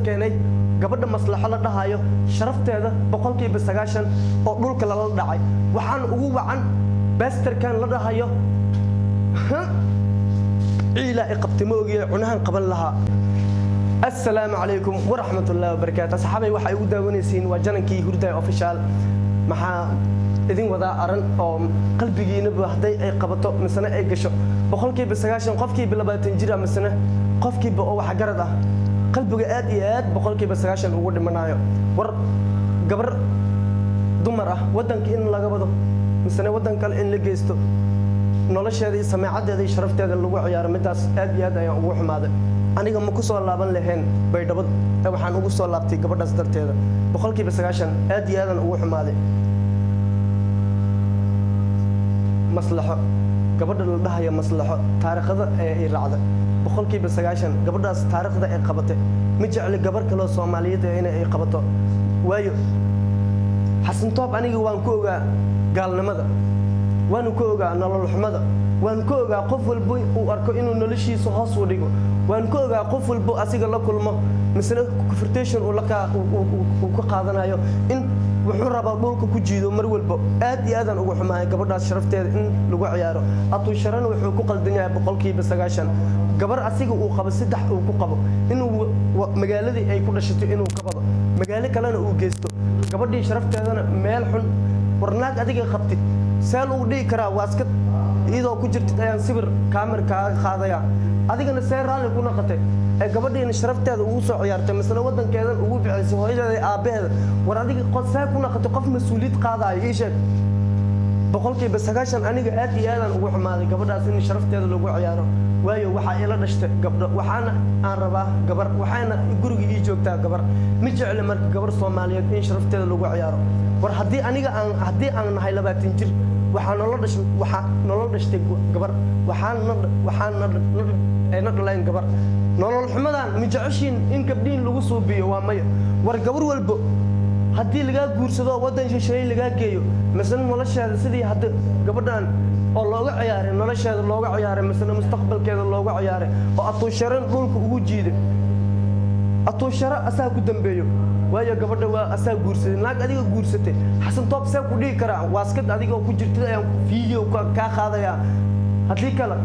keenay gabadha maslaxo la dhahayo sharafteeda boqolkiiba 90 oo dhulka la dhacay waxaan ugu wacan basterkan la dhahayo ciila iqabtimo ogiye cunahan qaban laha السلام عليكم ورحمة الله وبركاته أصحابي waxay ugu daawanaysiin waa janankii hurday official maxaa idin wada aran oo qalbigiina baxday ay qabato misna ay gasho boqolkiiba 90 qofkiiba 20 jir misna qofkiiba oo wax garad ah qalbiga aad iyo aad boqolkiiba 90 ugu dhimanayo war gabar dumar ah wadanka in laga wado misna wadanka in la geesto nolosheeda samaacadeeda iyo sharafteeda lagu ciyaaro midaas aad iyo aad ay ugu xumaaday aniga ma ku soo laaban lahayn baydhabo waxaan ugu soo laabtay gabadhaas darteeda boqolkiiba 90 aad iyo aad ugu xumaaday maslaxo gabadha la dhahayo maslaxo taariikhda ay raacday boqolkiiba 90 gabadhaas taariikhda ay qabatay ma jecli gabar kale oo Soomaaliyeed inay ay qabato waayo xasan toob aniga waan ku ogaa gaalnimada waan ku ogaa nolol xumada waan ku ogaa qof walba uu arko inuu noloshiisa hoos u dhigo waan ku ogaa qof walba asiga la kulmo misna confrontation uu ka qaadanayo in wuxuu rabaa dhulka ku jiido mar walba aad iyo aad ugu xumaay gabadhaas sharafteeda in lagu ciyaaro atu sharan wuxuu ku qaldan yahay boqolkiiba 90 gabar asiga uu qabo saddex uu ku qabo inuu magaaladii ay ku dhashatay inuu ka bado magaalo kalena uu geesto gabadhii sharafteedana meel xun warnaag adiga qabtid seel uu dhigi karaa waaska iyadoo ku jirtid ayaan sawir kaamirka qaadaya adigana see raali ku noqotay ay gabadhiina sharafteeda ugu soo ciyaartay mas'ala wadankeeda ugu bicisay hooyadeeda aabaheeda war adiga qodsay ku noqotay qof mas'uuliyad qaadayo ii sheeg boqolkiiba 90 aniga aad iyo aad ugu xumaaday gabadhaas in sharafteeda lagu ciyaaro waayo waxa ila dhashtay gabdho waxaana aan rabaa gabar waxaana guriga ii joogtaa gabar ma jecel marka gabar Soomaaliyeed in sharafteeda lagu ciyaaro war hadii aniga aan nahay 20 jir waxaan nolol dhashtay gabar waxaan ayna dhaleen gabar nolol xumadan ma jeceshiin in gabdhiin lagu soo biyo waa maya war gabar walba hadii laga guursado wadan shisheeye laga geeyo mesela nolosheeda sidii hadda gabadhan oo looga ciyaaray nolosheeda looga ciyaaray mesela mustaqbalkeeda looga ciyaaray oo atuu sharan dhulka ugu jiiday atuu shara asaa ku dambeeyo waayo gabadha waa asaa guursaday naag adiga guursatay xasan toob see ku dhigi karaa waaskad adiga ku jirtay ayaan video ka qaadaya hadii kale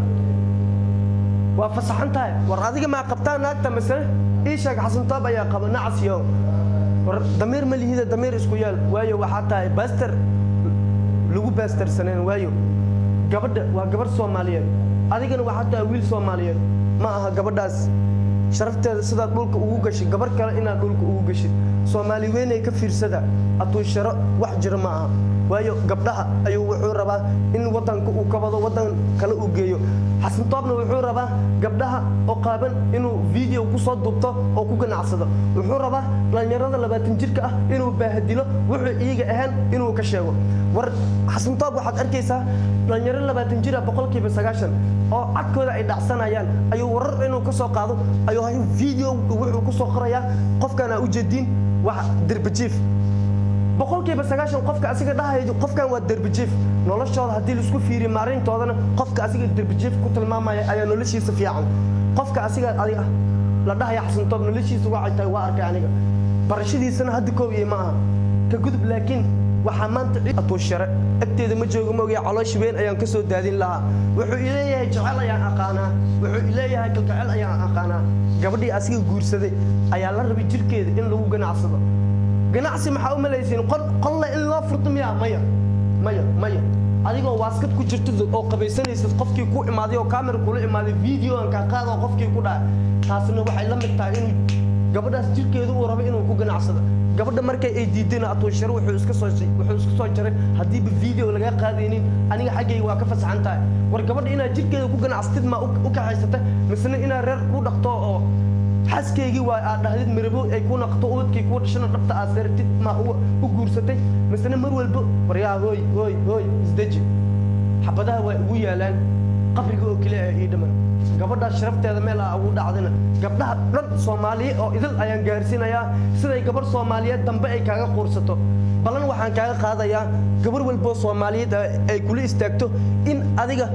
waa fasaxantahay war adiga ma qabtaan naagta mesela ii sheeg xasan toob ayaa qaba nacsiyo war damiir ma lihida damiir isku yaal waayo waxa tahay baster lagu baster saneen waayo gabadha waa gabar Soomaaliyeed adigana waxa tahay wiil Soomaaliyeed ma aha gabadhaas sharafteeda sida dhulka ugu gashay gabar kale inaad dhulka ugu gashay Soomaali weyn ay ka fiirsada atuu sharo wax jira ma aha waayo gabdhaha ayuu wuxuu rabaa in wadanka uu ka wado wadan kale uu geeyo xasan toobna wuxuu rabaa gabdhaha oo qaaban inuu video ku soo duubto oo ku ganacsado wuxuu rabaa dhalinyarada 20 jirka ah inuu baahadilo wuxuu iiga ahaan inuu ka sheego war xasan toob waxaad arkaysaa dhalinyaro 20 jir ah boqolkiiba 90 oo cadkooda ay dhacsanayaan ayuu warar inuu ka soo qaado ayuu video wuxuu ku soo qorayaa qofkana u jeedin wax darbajiif boqolkiiba 90 qofka asiga dhahayo qofkan waa darbajiif noloshooda hadii la isku fiiriyo maarintoodana qofka asiga darbajiif ku tilmaamaya ayaa noloshiisa fiican qofka asiga adiga la dhahayo xasan toob noloshiisa waa ay tahay waa arkay aniga barashadiisana hadda koob iyo ma aha ka gudub laakiin waxa maanta atuu share agteeda ma joogo ma ogaa caloosh weyn ayaan ka soo daadin lahaa wuxuu ileeyahay jacayl ayaan aqaanaa wuxuu ileeyahay kalgacayl ayaan aqaanaa gabadhii asiga guursaday ayaa la rabay jirkeeda in lagu ganacsado ganacsi maxaa u malaysiin qolle in loo furto maya adigoo waaskad ku jirtid oo qabaysanaysid qofkii ku imaaday oo camera kula imaaday video aan ka qaado qofkii ku dhaay taasina waxay la mid tahay in gabadhaas jirkeedu uu rabo inuu ku ganacsado gabadha markay ay diideen atuu shar wuxuu iska soo jaray hadii video laga qaadaynin aniga xaggay waa ka fasaxantahay war gabadha ina jirkeeda ku ganacsatid ma u ka haysata misna ina reer ku dhaqto oo xaskeygi waa aad dhahdid mirabo ay ku naqto ubadkii ku dhashana dhabta aad saartid ma u guursatay misna mar walba waryaa hooy isdaji xabadaha way ugu yaalaan qabriga oo kale ay dhaman gabadha sharafteeda meel ugu dhacdina gabdhaha dhan Soomaaliyeed oo idil ayaan gaarsiinayaa siday gabar Soomaaliyeed dambe ay kaaga qoorsato balan waxaan kaaga qaadayaa gabar walba Soomaaliyeed ay kula istaagto in adiga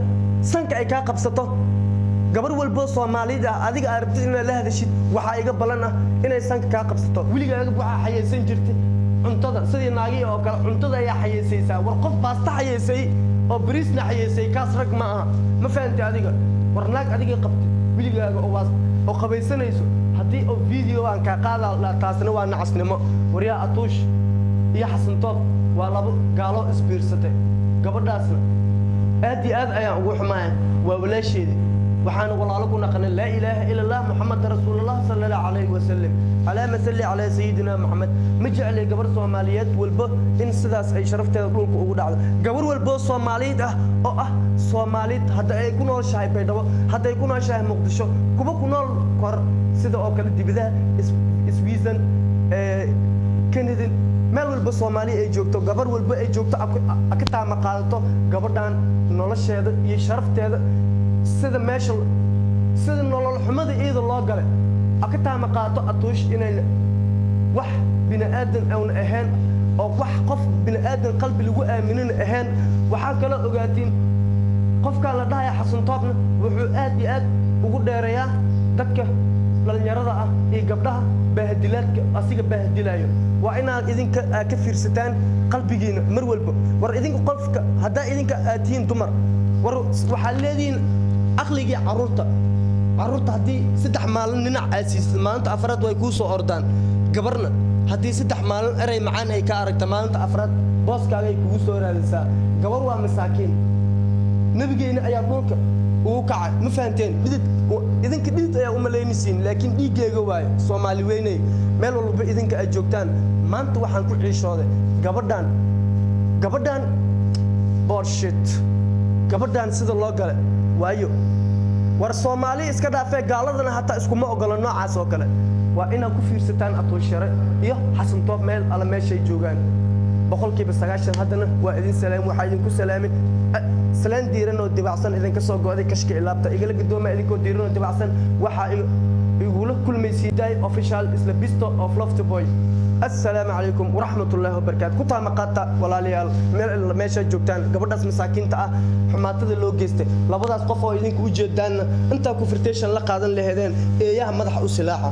sanka ay ka qabsato gabar walba Soomaaliyeed adiga aragtid in la hadashid waxaa iga balan ah inay sanka kaa qabsato weligaaga waxaa xayeysan jirtay cuntada sidii naagii oo kale cuntada ayaa xayeysaysaa war qof baasta xayeysay oo bariisna xayeysay kaas rag ma aha ma fahantay adiga war naag adiga qabtay weligaaga oo qabaysanayso haddii oo video aan kaa qaadaa taasna waa nacasnimo waryaa atuush iyo xasantoob waa labo gaalo isbiirsatay gabadhaasna aad iyo aad ayaan ugu xumahay waa walaasheedii waxaan walaalo ku naqanay laa ilaaha ila allah muxammad rasuulullah sallallahu alayhi wasallam alaama salli ala sayidina muhammad ma jeclay gabar Soomaaliyeed walba in sidaas ay sharafteeda dhulka ugu dhacdo gabar walba Soomaaliyeed ah oo ah Soomaaliyeed hadda ay ku nooshahay Baydhabo hadda ay ku nooshahay Muqdisho kuba ku nool kor sida oo kale dibadaha Sweden Canada meel walba Soomaali ay joogto gabar walba ay joogto akataa ma qaadato gabadhan nolosheeda iyo sharafteeda sida meesha sida nolol xumada iyada loo galay akataa ma qaato atuush inay wax bini aadan aan ahayn oo wax qof bini aadan qalbi lagu aaminin ahayn waxa kala ogaatiin qofka la dhahay xasan toobna wuxuu aad iyo aad ugu dheereeyaa dadka dhalinyarada ah iyo gabdhaha bahdilaadka asiga bahdilayo waa inaad idinka ka fiirsataan qalbigiina mar walba war idinka qofka hadaa idinka aadtiin dumar war waxa leediin aqliga caruurta hadii 3 maalin dhinac aasiisay maalinta afraad way ku soo ordaan gabarna hadii 3 maalin eray macaan ay ka aragta maalinta afraad booskaaga ay kugu soo raadaysaa gabar waa masaakiin nabigeena ayaa dhulka uu kacay ma fahanteen idinka dhid ayaa u maleynaysiin laakiin dhiigeega waay Soomaali weynay meel walba idinka ay joogtaan maanta waxaan ku ciishooday gabadhan bullshit gabadhan sida loo galay waayo war Soomaali iska dhaafay gaaladana hatta iskuma ogola noocaas oo kale waa inaad ku fiirsataan atuushare iyo xasan toob meel ala meeshay joogaan boqolkiiba 90 haddana waa idin salaam waxa idin ku salaamin salaan diiran oo dibacsan idin ka soo go'day kashka ilaabta igala gadooma idin ko diiran oo dibacsan waxa igula kulmaysiiday official isla bisto of love boy السلام عليكم ورحمة الله وبركاته كنت مقاطع ولا ليال ماشى جوكتان قبل داس مساكين تا حماتة اللو جيسته لابد أسقفوا يدينك وجدان أنت كفرتيشن لقادن لهذين إياه مدح وسلاحة